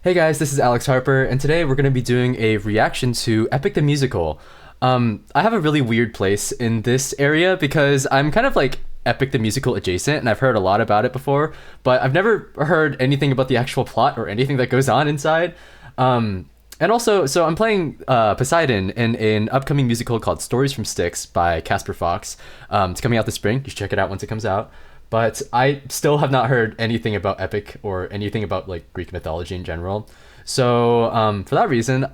Hey guys, this is Alex Harper, and today we're going to be doing a reaction to Epic the Musical. I have a really weird place in this area because I'm kind of like Epic the Musical adjacent, and I've heard a lot about it before, but I've never heard anything about the actual plot or anything that goes on inside. And also, so I'm playing Poseidon in an upcoming musical called Stories from Styx by Casper Fox. It's coming out this spring. You should check it out once it comes out. But I still have not heard anything about Epic or anything about like Greek mythology in general. So for that reason,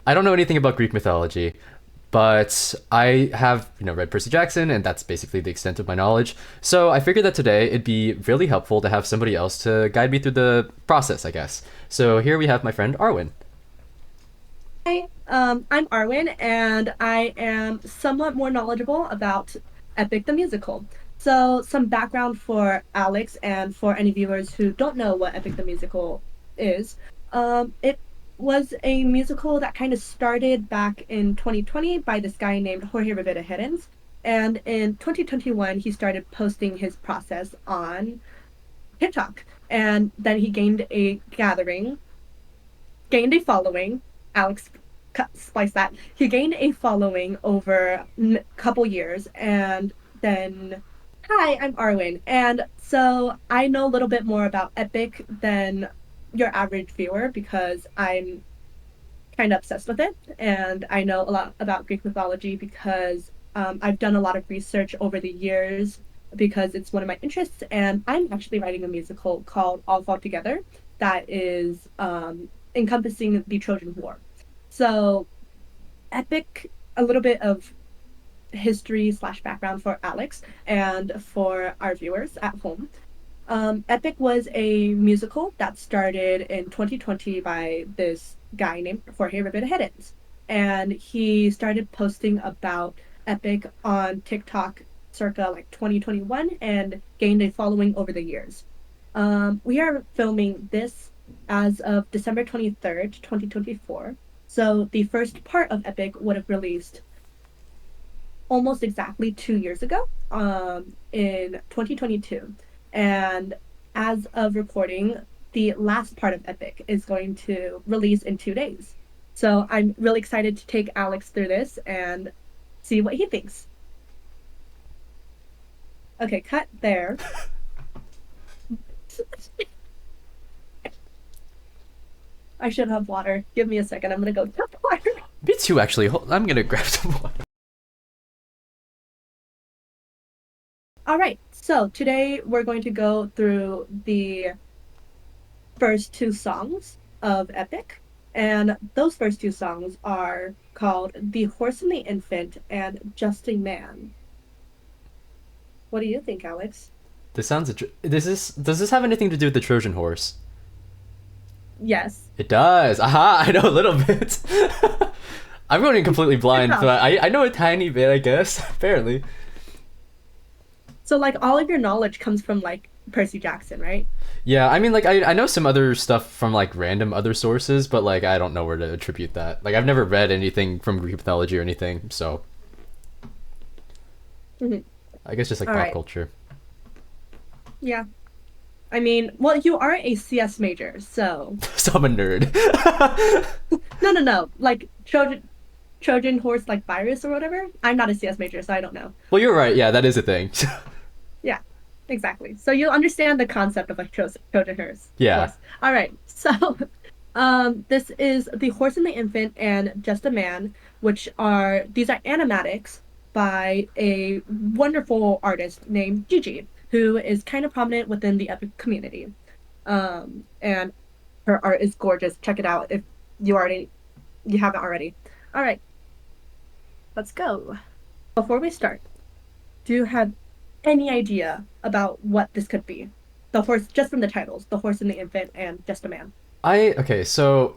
I don't know anything about Greek mythology, but I have read Percy Jackson, and that's basically the extent of my knowledge. So I figured that today it'd be really helpful to have somebody else to guide me through the process, I guess. So here we have my friend Arwen. Hi, I'm Arwen, and I am somewhat more knowledgeable about Epic the Musical. So, some background for Alex and for any viewers who don't know what Epic the Musical is. It was a musical that kind of started back in 2020 by this guy named Jorge Rivera Herens. And in 2021, he started posting his process on TikTok. And then he gained a following. Alex splice that. He gained a following over a couple years, and then hi, I'm Arwen, and so I know a little bit more about Epic than your average viewer because I'm kind of obsessed with it, and I know a lot about Greek mythology because I've done a lot of research over the years because it's one of my interests, and I'm actually writing a musical called All Fall Together that is encompassing the Trojan War. So, Epic, a little bit of history slash background for Alex and for our viewers at home. Epic was a musical that started in 2020 by this guy named Jorge Rivera Herens. And he started posting about Epic on TikTok circa like 2021 and gained a following over the years. We are filming this as of December 23rd, 2024. So the first part of Epic would have released almost exactly 2 years ago, in 2022. And as of recording, the last part of Epic is going to release in 2 days. So I'm really excited to take Alex through this and see what he thinks. Okay, cut there. I should have water. Give me a second. I'm gonna go get water. Me too, actually. I'm gonna grab some water. All right. So today we're going to go through the first two songs of Epic. And those first two songs are called The Horse and the Infant and Just a Man. What do you think, Alex? This sounds. Does this have anything to do with the Trojan horse? Yes. It does. Aha! I know a little bit. I'm going in completely Good blind, job. but I know a tiny bit, I guess. Barely. So, like, all of your knowledge comes from, like, Percy Jackson, right? Yeah, I mean, like I know some other stuff from like random other sources, but like I don't know where to attribute that. Like I've never read anything from Greek mythology or anything, so Mhm. I guess just like All pop right. culture. Yeah. I mean, well, you are a CS major, so So I'm a nerd. no, no, no. Like Trojan horse, like virus or whatever. I'm not a CS major, so I don't know. Well, you're right. Yeah, that is a thing. Yeah, exactly. So you'll understand the concept of like Trojan Yeah. horse. All right. So this is The Horse and the Infant and Just a Man, which are these are animatics by a wonderful artist named Gigi, who is kind of prominent within the epic community. And her art is gorgeous. Check it out if you haven't already. All right, let's go. Before we start, do you have any idea about what this could be? The horse, just from the titles, The Horse and the Infant and Just a Man. I okay. So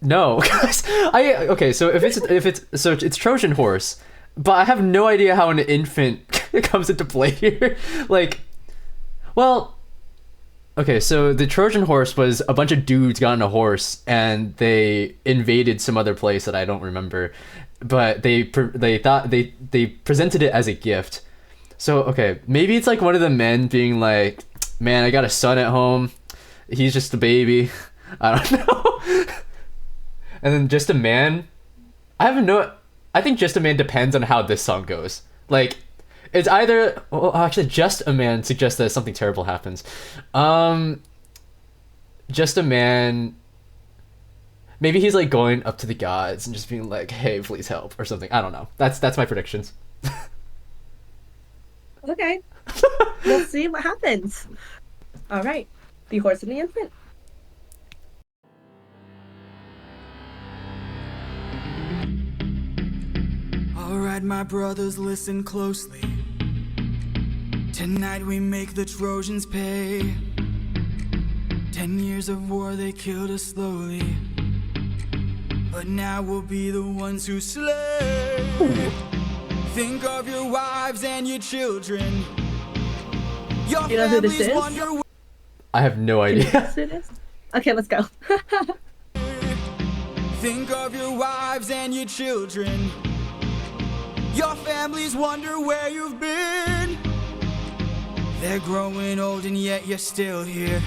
no, I okay. So if it's Trojan horse, but I have no idea how an infant comes into play here. Like, well, okay, so the Trojan horse was a bunch of dudes got on a horse and they invaded some other place that I don't remember, but they thought they presented it as a gift. So okay, maybe it's like one of the men being like, "Man, I got a son at home. He's just a baby. I don't know. And then Just a Man. I have no. I think Just a Man depends on how this song goes. Like, it's either. Well, actually, Just a Man suggests that something terrible happens. Just a Man. Maybe he's like going up to the gods and just being like, "Hey, please help" or something. I don't know. That's my predictions. Okay, we'll see what happens. All right, The Horse and the Infant. All right, my brothers, listen closely. Tonight we make the Trojans pay. 10 years of war, they killed us slowly. But now we'll be the ones who slay. Think of your wives and your children. Your You know who this families is? wonder I have no Can you idea. guess who it is? Okay, let's go. Think of your wives and your children. Your families wonder where you've been. They're growing old and yet you're still here.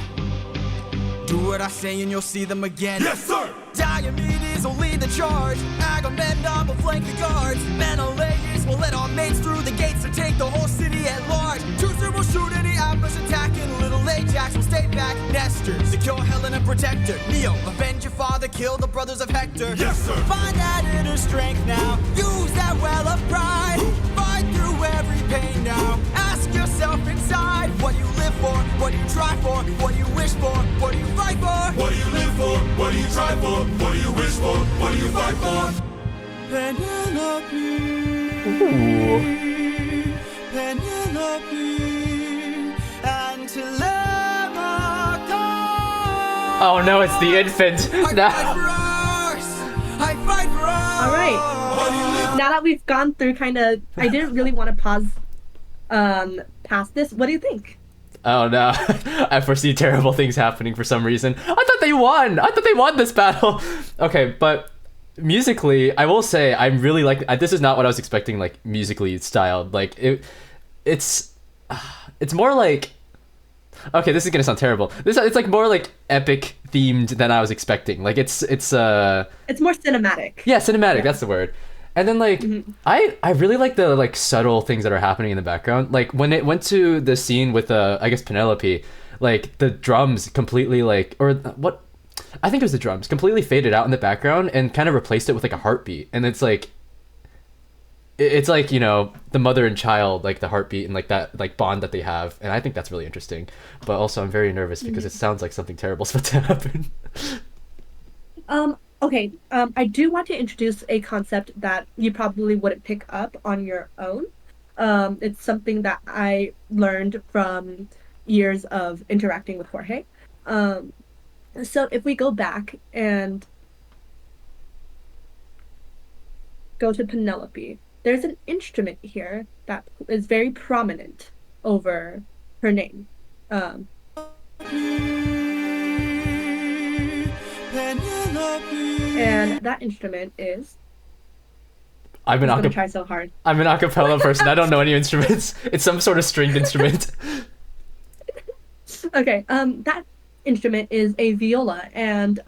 Do what I say and you'll see them again. Yes, sir! Diomedes will lead the charge. Agamemnon will flank the guards. Menelaus will let our mates through the gates to take the whole city at large. Teucer will shoot any ambush attacking. Little Ajax will stay back. Nestor, secure Helena, protect her. Neo, avenge your father, kill the brothers of Hector. Yes, sir! Find that inner strength now. Use that well of pride. Fight through every pain now. Ask yourself inside, what do you live for? What do you try for? What do you wish for? What do you fight for? What do you live for? What do you try for? What do you wish for? What do you fight for? Penelope, Ooh. Penelope, and Telemachus. Oh no, it's the infant. I No. fight for us. I fight for us. All right. Now that we've gone through kind of, I didn't really want to pause past this. What do you think? Oh no, I foresee terrible things happening for some reason. I thought they won. I thought they won this battle. Okay, but musically, I will say I'm really like this is not what I was expecting. Like musically styled, like it's more like. Okay, this is gonna sound terrible. It's like more like epic themed than I was expecting. Like it's It's more cinematic. yeah, cinematic. That's the word. And then like I really like the like subtle things that are happening in the background. Like when it went to the scene with I guess Penelope, like the drums completely like or what I think it was the drums completely faded out in the background and kind of replaced it with like a heartbeat. And it's like it's like, you know, the mother and child, like the heartbeat and like that like bond that they have. And I think that's really interesting. But also I'm very nervous because it sounds like something terrible is about to happen. Okay, I do want to introduce a concept that you probably wouldn't pick up on your own. It's something that I learned from years of interacting with Jorge. So if we go back and go to Penelope, there's an instrument here that is very prominent over her name. And that instrument is. I'm an I'm gonna acapella. try so hard. I'm an acapella person. I don't know any instruments. It's some sort of stringed instrument. Okay, that instrument is a viola, and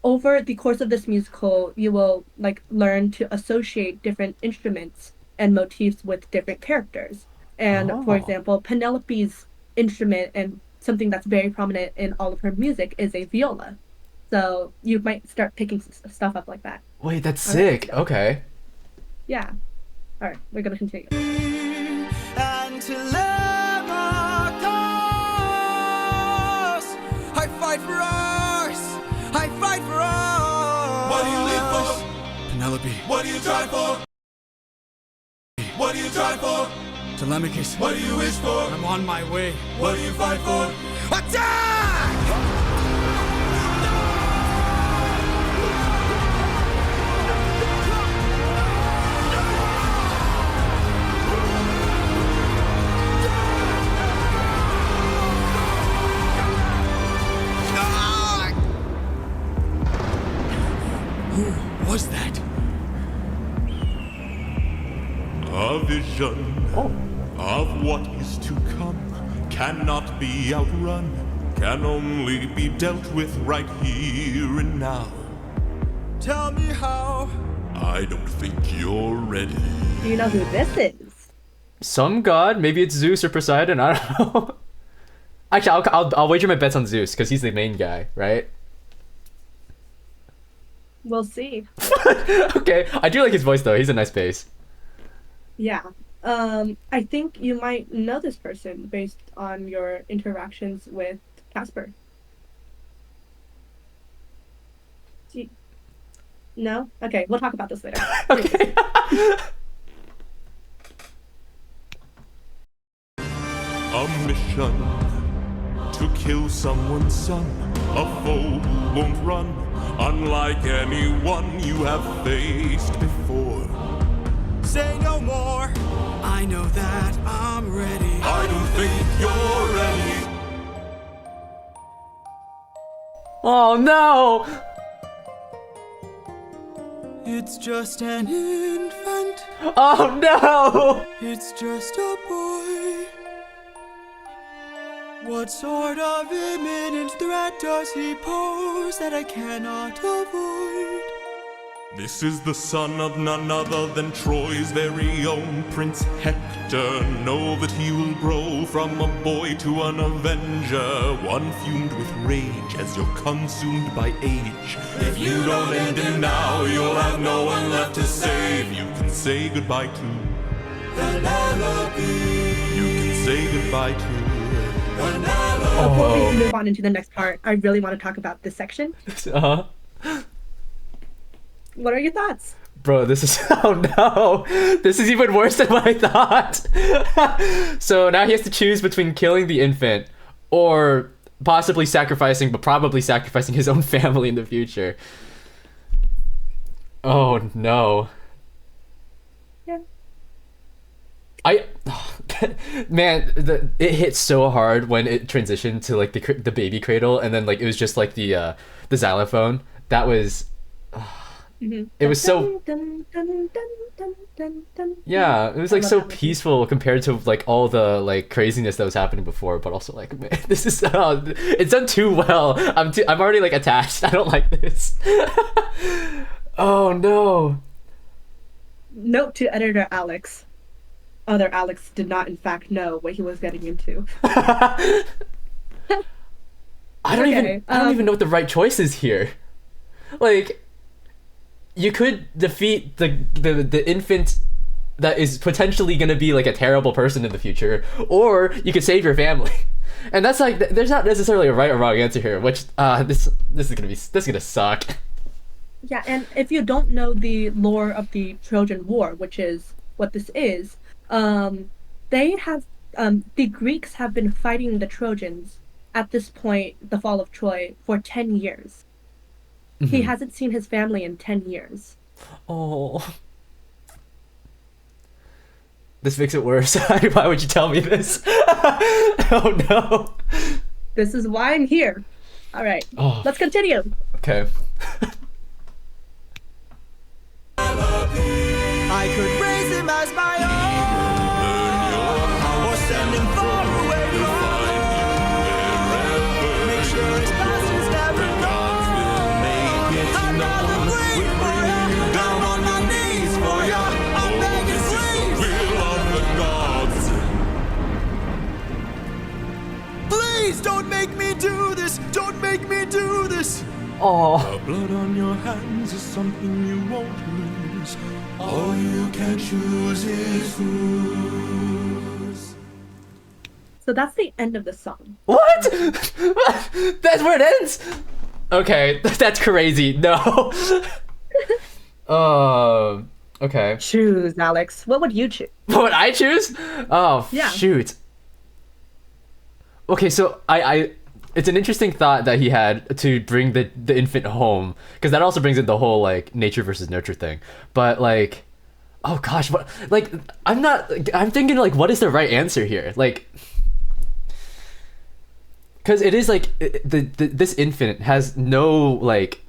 over the course of this musical, you will like learn to associate different instruments and motifs with different characters. And for Oh. example, Penelope's instrument and something that's very prominent in all of her music is a viola. So you might start picking stuff up like that. Wait, that's All right. sick. Okay. Yeah. All right, we're gonna continue. And Telemachus, I fight for us. I fight for us. What do you live for? Penelope, What do you try for? What do you try for? Telemachus, What do you wish for? I'm on my way. What do you fight for? Attack! Ah! Who was that? A vision of what is to come cannot be outrun. can only be dealt with right here and now. Tell me how. I don't think you're ready. Do you know who this is? Some god, maybe it's Zeus or Poseidon. I don't know. Actually, I'll wager my bets on Zeus because he's the main guy, right? We'll see. Okay, I do like his voice though. He's a nice bass. Yeah. I think you might know this person based on your interactions with Casper. No? Okay, we'll talk about this later. Okay. A mission to kill someone's son, a foe who won't run, unlike anyone you have faced before. Say no more. I know that I'm ready. I don't think you're ready. Oh no! It's just an infant. Oh no! It's just a boy. What sort of imminent threat does he pose that I cannot avoid? This is the son of none other than Troy's very own Prince Hector. Know that he will grow from a boy to an avenger, one fumed with rage as you're consumed by age. If you don't end him now, you'll have no one left to save. You can say goodbye to Penelope. You can say goodbye to Penelope. Before we move on into the next part, I really want to talk about this section. Uh-huh. What are your thoughts? Bro, this is oh no, this is even worse than what I thought. So now he has to choose between killing the infant or possibly sacrificing, but probably sacrificing his own family in the future. Oh no. Yeah. Man, it hit so hard when it transitioned to like the baby cradle, and then like it was just like the xylophone. That was. It was so yeah, it was like so peaceful compared to like all the like craziness that was happening before, but also like man, this is it's done too well. I'm already like attached. I don't like this. Oh no. Note to editor Alex. Other Alex did not in fact know what he was getting into. I don't even know what the right choice is here. Like, you could defeat the infant that is potentially going to be like a terrible person in the future, or you could save your family. And that's like, there's not necessarily a right or wrong answer here, which this is gonna suck. Yeah, and if you don't know the lore of the Trojan War, which is what this is, they have the Greeks have been fighting the Trojans at this point, the fall of Troy, for 10 years. He hasn't seen his family in 10 years. Oh. This makes it worse. Why would you tell me this? Oh no. This is why I'm here. All right, let's continue. Okay. I could raise him as my own, or send him far away from. Make sure his past is never known. I'm gonna wait for you, down on my knees for ya. I'm begging, please. Please don't make me do this. Don't make me do this. Oh. The blood on your hands is something you won't lose. All you can choose is who's. So that's the end of the song. What? That's where it ends? Okay, that's crazy. No. Okay. Choose, Alex. What would you choose? What would I choose? Oh, Yeah. shoot. Okay, so I it's an interesting thought that he had to bring the infant home, because that also brings in the whole like nature versus nurture thing. But like, oh gosh, what, like I'm thinking like, what is the right answer here? Like, because it is like this infant has no like,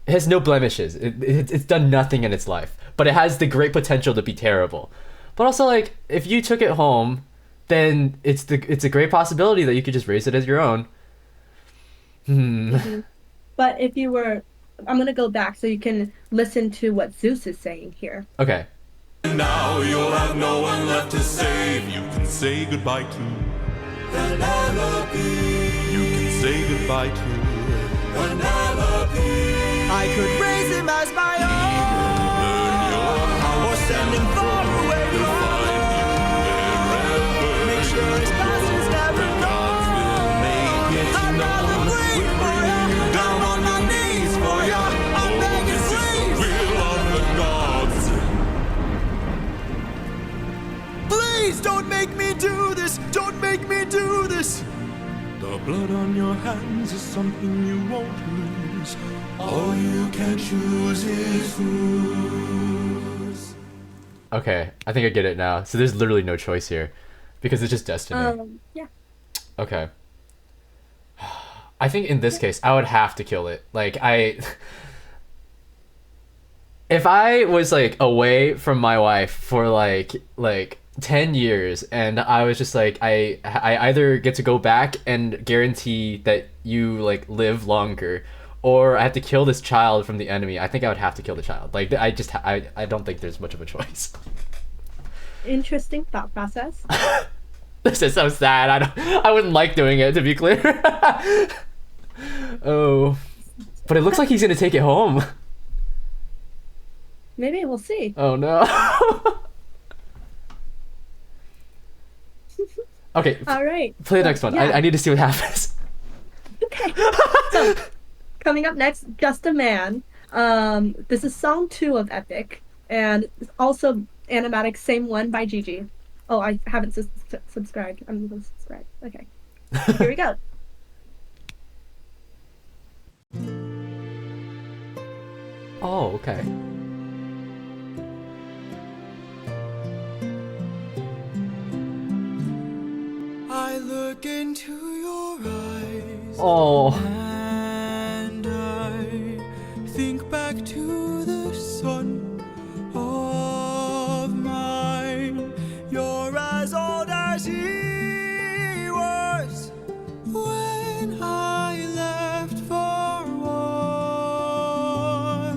it has no blemishes. It's done nothing in its life, but it has the great potential to be terrible. But also like, if you took it home, then it's a great possibility that you could just raise it as your own, But if you were, I'm gonna go back so you can listen to what Zeus is saying here. Okay. Now you'll have no one left to save. You can say goodbye to Penelope. You can say goodbye to Penelope. I could raise him as my own, or send him far away from home. Make sure his past is never known. I'd rather bleed for ya, down on my knees for ya. I'm begging, please. will of the gods. Please don't make me do this. Don't make me do this. The blood on your hands is something you won't lose. All you can choose is whose. Okay, I think I get it now. So there's literally no choice here because it's just destiny. Yeah. Okay. I think in this case, I would have to kill it. Like, if I was like away from my wife for like 10 years and I was just like I either get to go back and guarantee that you like live longer, or I have to kill this child from the enemy, I think I would have to kill the child. Like, I don't think there's much of a choice. Interesting thought process. This is so sad. I wouldn't like doing it, to be clear. Oh. But it looks like he's gonna take it home. Maybe we'll see. Oh no. Okay, All right. play the next one. Yeah. I need to see what happens. Okay. So, coming up next, Just a Man. This is song 2 of Epic, and it's also animatic, same one by Gigi. Oh, I haven't subscribed. I'm gonna subscribe. Okay. Here we go. Oh, okay. I look into your eyes. Oh. And I think back to the son of mine. You're as old as he was when I left for war.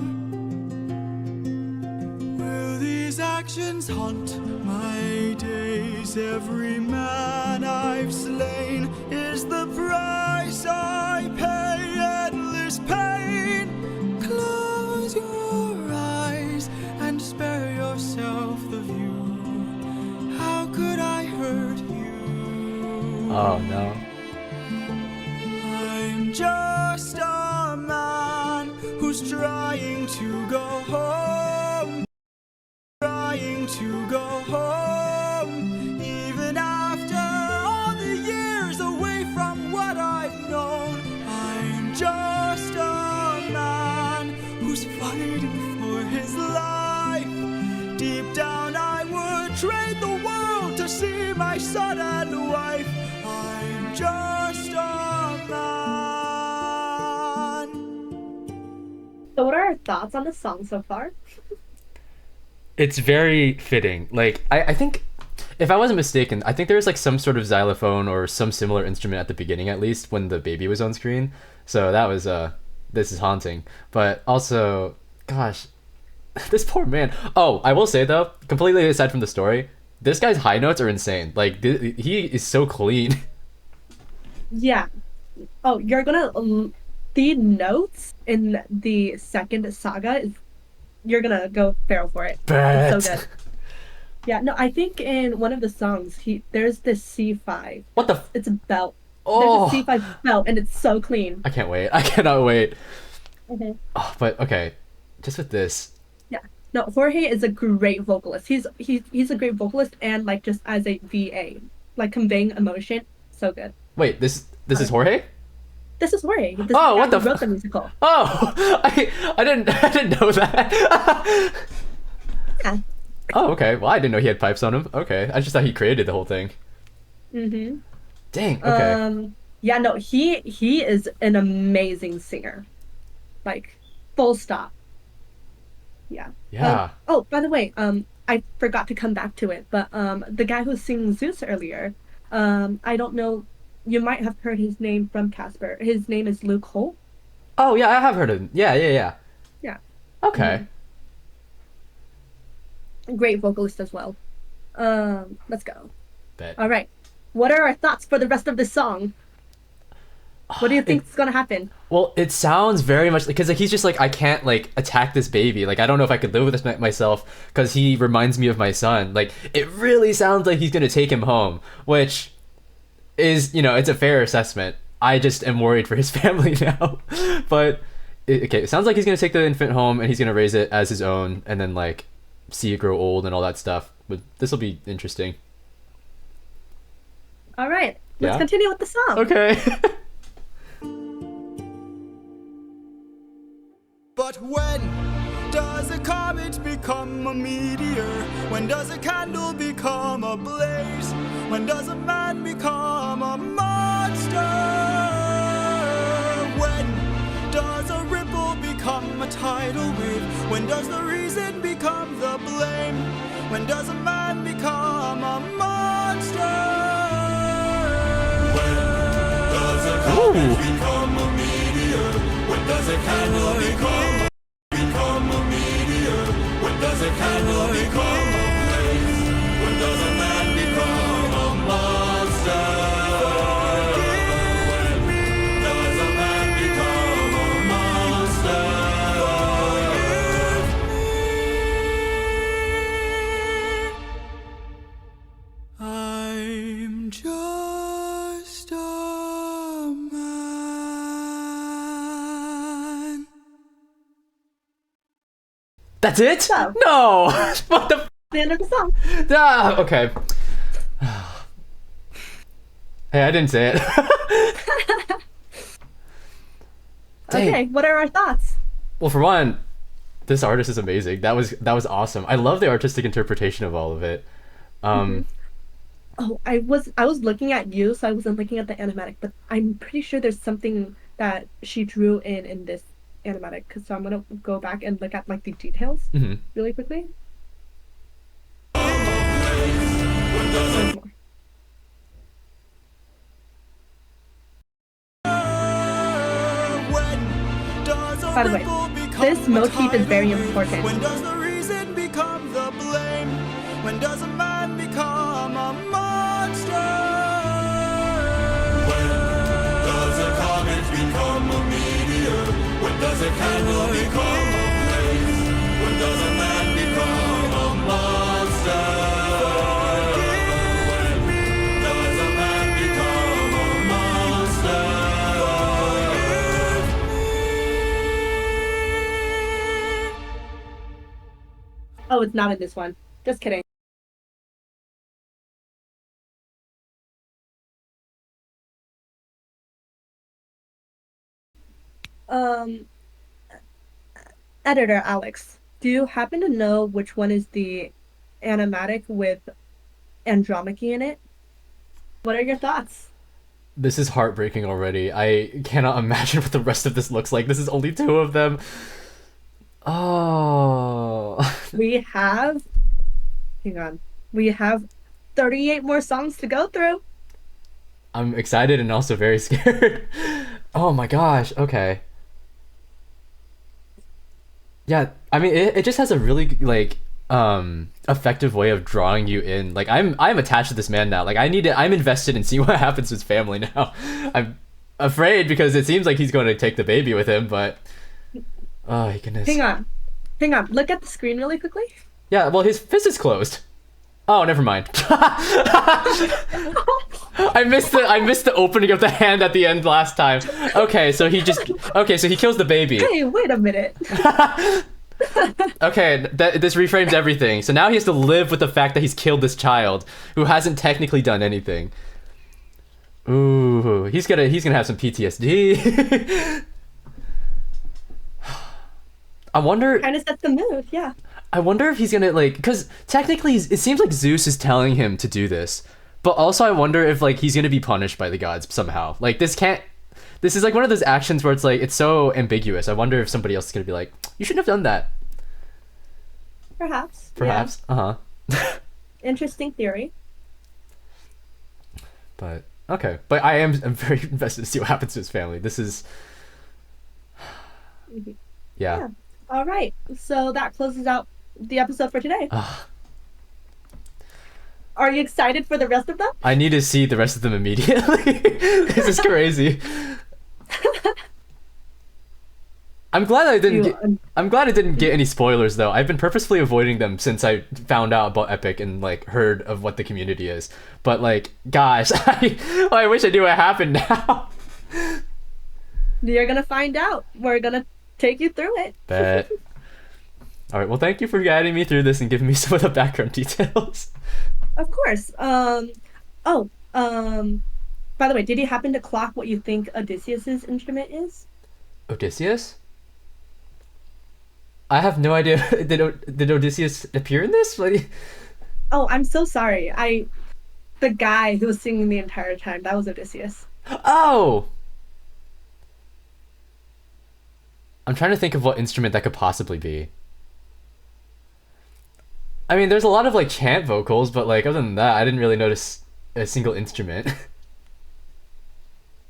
Will these actions haunt my days? Every man I've slain is the price I pay. Endless pain. Close your eyes and spare yourself the view. How could I hurt you? Oh no. I'm just a man who's trying to go home. Trying to go home. Even after all the years away from what I've known, I'm just a man who's fighting for his life. Deep down I would trade the world to see my son and wife. I'm just a man. So, what are our thoughts on the song so far? It's very fitting. Like, I think, if I wasn't mistaken, I think there was like some sort of xylophone or some similar instrument at the beginning, at least when the baby was on screen. So that was this is haunting. But also, gosh, this poor man. Oh, I will say though, completely aside from the story, this guy's high notes are insane. Like, he is so clean. Yeah. Oh, you're gonna. The notes in the second saga is. You're gonna go feral for it. Bet. It's so good. Yeah, no, I think in one of the songs, there's this C5. What the? It's a belt. Oh, There's a C5 belt, and it's so clean. I can't wait. I cannot wait. Mhm. Oh, but okay, just with this. Yeah. No, Jorge is a great vocalist. He's a great vocalist, and like just as a VA, like conveying emotion, so good. Wait, this is Jorge? This is Jorge. This is Oh, the what guy the who wrote f- the musical. Oh, I didn't know that. Yeah. Oh, okay. Well, I didn't know he had pipes on him. Okay, I just thought he created the whole thing. Mm-hmm. Dang. Okay. Yeah, no, he is an amazing singer. Like, full stop. Yeah. Yeah. Oh, by the way, I forgot to come back to it, but the guy who was singing Zeus earlier, I don't know you might have heard his name from Casper. His name is Luke Holt. Oh yeah, I have heard of him. Yeah, yeah, yeah. Yeah. Okay. Great vocalist as well. Let's go. Bet. All right. What are our thoughts for the rest of this song? What do you think is gonna happen? Well, it sounds very much because like he's just like I can't like attack this baby. Like I don't know if I could live with this myself because he reminds me of my son. Like it really sounds like he's gonna take him home, which is it's a fair assessment. I just am worried for his family now, but okay, it sounds like he's gonna take the infant home and he's gonna raise it as his own, and then like see it grow old and all that stuff. But this will be interesting. All right. Let's Yeah? continue with the song. Okay. But when does a comet become a meteor? When does a candle become a blaze? When does a man become a monster? When does a ripple become a tidal wave? When does the reason become the blame? When does a man become a monster? When does a comet become a meteor? When does a candle become a meteor? When does a candle become a blaze? When does a man become a monster? When does a man become a monster? I'm just a man. That's it? No. No. What the? The end of the song. Okay. Hey, I didn't say it. Dang. Okay. What are our thoughts? Well, for one, this artist is amazing. That was awesome. I love the artistic interpretation of all of it. Oh, I was looking at you, so I wasn't looking at the animatic, but I'm pretty sure there's something that she drew in this animatic. So I'm gonna go back and look at like the details Mhm. really quickly. There's more. By the way, this motif is very important. When does the reason become the blame? When does a man become a monster? When does a comet become a meteor? When does a candle become a blaze? When does a man become a monster? When does a man become a monster? Oh, it's not in this one. Just kidding. Um, Editor Alex, do you happen to know which one is the animatic with Andromache in it? What are your thoughts? This is heartbreaking already. I cannot imagine what the rest of this looks like. This is only two of them. Oh. We have, hang on, we have 38 more songs to go through. I'm excited and also very scared. Oh my gosh. Okay. Yeah, I mean it just has a really like effective way of drawing you in. Like I'm attached to this man now. Like I'm invested in seeing what happens to his family now. I'm afraid because it seems like he's going to take the baby with him, but oh my goodness. Hang on. Look at the screen really quickly. Yeah, well his fist is closed. Oh, never mind. I missed the opening of the hand at the end last time. Okay, so he kills the baby. Hey, wait a minute. Okay, this reframes everything. So now he has to live with the fact that he's killed this child who hasn't technically done anything. Ooh, he's gonna have some PTSD. I wonder. Kind of sets the mood, yeah. I wonder if he's gonna like, because technically it seems like Zeus is telling him to do this, but also I wonder if like he's gonna be punished by the gods somehow. Like this is like one of those actions where it's like it's so ambiguous. I wonder if somebody else is gonna be like, you shouldn't have done that. Perhaps. Perhaps. Yeah. Interesting theory. But Okay, but I'm very invested to see what happens to his family. This is, yeah. Yeah. All right. So that closes out the episode for today. Are you excited for the rest of them? I need to see the rest of them immediately. This is crazy. I'm glad I didn't. I'm glad I didn't get any spoilers though. I've been purposefully avoiding them since I found out about Epic and like heard of what the community is. But like, gosh, I wish I knew what happened now. You're gonna find out. We're gonna take you through it. Bet. All right. Well, thank you for guiding me through this and giving me some of the background details. Of course. By the way, did you happen to clock what you think Odysseus's instrument is? Odysseus? I have no idea. Did Odysseus appear in this? Oh, I'm so sorry. The guy who was singing the entire time, that was Odysseus. Oh! I'm trying to think of what instrument that could possibly be. I mean, there's a lot of like chant vocals, but like other than that, I didn't really notice a single instrument.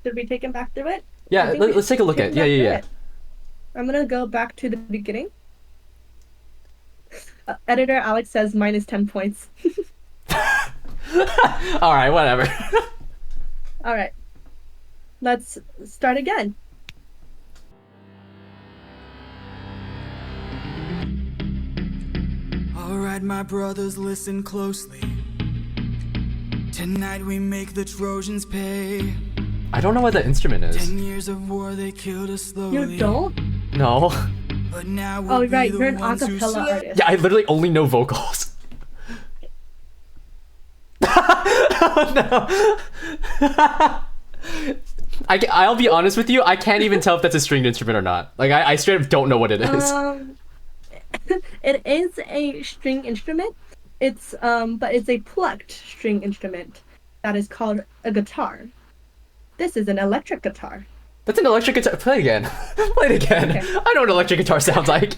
Did we take him back through it? Yeah, let's take a look at it. Yeah. I'm gonna go back to the beginning. Editor Alex says minus 10 points. All right, whatever. All right. Let's start again. Alright, my brothers, listen closely. Tonight we make the Trojans pay. I don't know what that instrument is. 10 years of war, they killed us slowly. You don't? No. But now we'll Oh, right. be the You're an ones who acapella slay. artist. Yeah, I literally only know vocals. Oh, no. I'll be honest with you, I can't even tell if that's a stringed instrument or not. Like, I straight up don't know what it is. It is a string instrument. It's but it's a plucked string instrument that is called a guitar. This is an electric guitar. That's an electric guitar. Play it again. Play it again. Okay. I know what an electric guitar sounds like.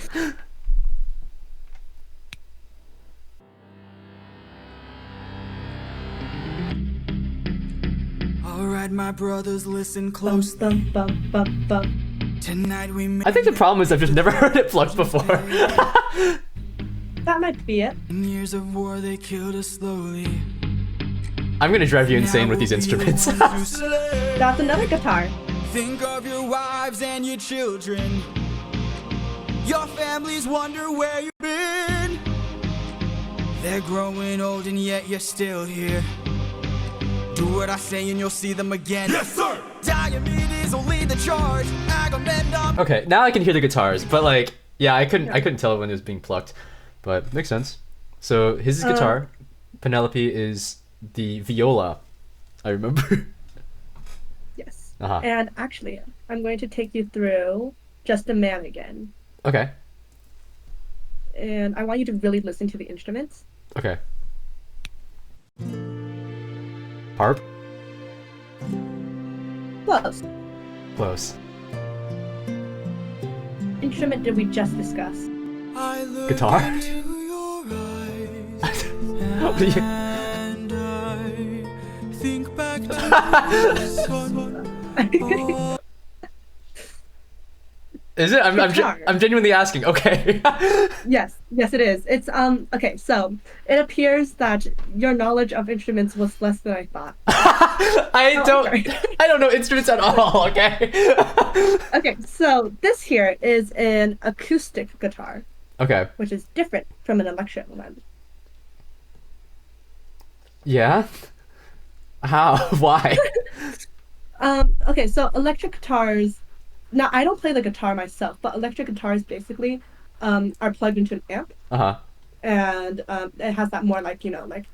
Alright, my brothers, listen Bum, closely. bum, bum, bum, bum. Tonight we make I think the problem is I've just never heard it plucked before. That might be it. 10 years of war, they killed us slowly. I'm gonna drive you Now insane with we'll these be the instruments. ones who slay. That's another guitar. Think of your wives and your children. Your families wonder where you've been. They're growing old and yet you're still here. Do what I say and you'll see them again. Yes, sir! Diomedes will lead the charge. Agamemnon. Okay, now I can hear the guitars, but like, yeah, I couldn't tell when it was being plucked, but makes sense. So his is guitar, Penelope is the viola. I remember. Yes. Uh-huh. And actually, I'm going to take you through Just a Man again. Okay. And I want you to really listen to the instruments. Okay. Harp? Close. Close. Instrument did we just discuss? I look Guitar? into your eyes, What do you- and I think back to the sun. Is it? Guitar. I'm genuinely asking. Okay. Yes, it is. It's okay, so it appears that your knowledge of instruments was less than I thought. I sorry. don't know instruments at all. Okay. Okay, so this here is an acoustic guitar, Okay. which is different from an electric one. Yeah. How? Why? Okay, so electric guitars. Now I don't play the guitar myself, but electric guitars basically are plugged into an amp, Uh huh. and it has that more like like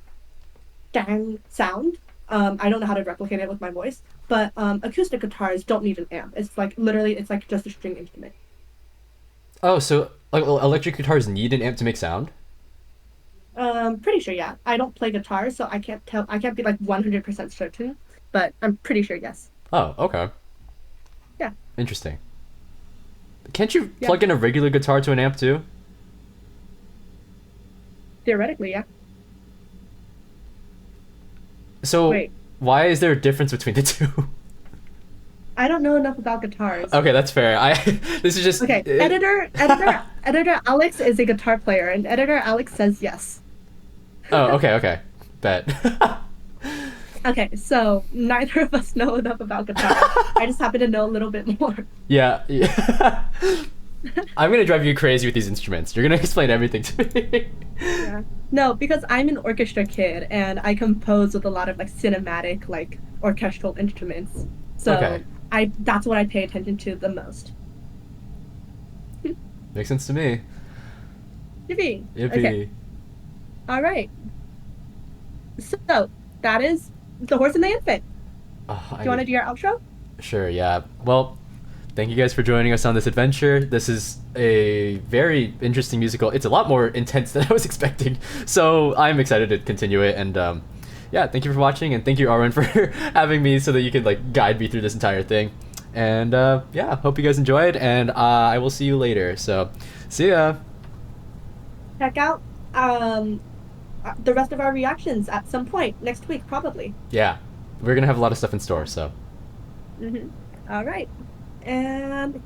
dang sound. I don't know how to replicate it with my voice, but acoustic guitars don't need an amp. It's like literally, it's like just a string instrument. Oh, so like electric guitars need an amp to make sound? Pretty sure, yeah. I don't play guitar, so I can't tell. I can't be like 100% certain, but I'm pretty sure, yes. Oh, okay. Yeah. Interesting. Can't you Yeah. plug in a regular guitar to an amp too? Theoretically, yeah. So Wait. Why is there a difference between the two? I don't know enough about guitars. Okay, that's fair. This is just Okay, editor Alex is a guitar player, and editor Alex says yes. Oh, okay. Bet. Okay, so neither of us know enough about guitar. I just happen to know a little bit more. Yeah. I'm gonna drive you crazy with these instruments. You're gonna explain everything to me. Yeah. No, because I'm an orchestra kid and I compose with a lot of like cinematic, like orchestral instruments. So Okay. that's what I pay attention to the most. Makes sense to me. Yippee. Yippee. Okay. All right. So that is The Horse and the Infant. Do you want to do your outro? Sure, yeah. Well, thank you guys for joining us on this adventure. This is a very interesting musical. It's a lot more intense than I was expecting. So I'm excited to continue it. And yeah, thank you for watching. And thank you, Arwen, for having me so that you could like guide me through this entire thing. And yeah, hope you guys enjoyed. And I will see you later. So see ya. Check out the rest of our reactions at some point next week, probably. Yeah, we're going to have a lot of stuff in store. So. All right. And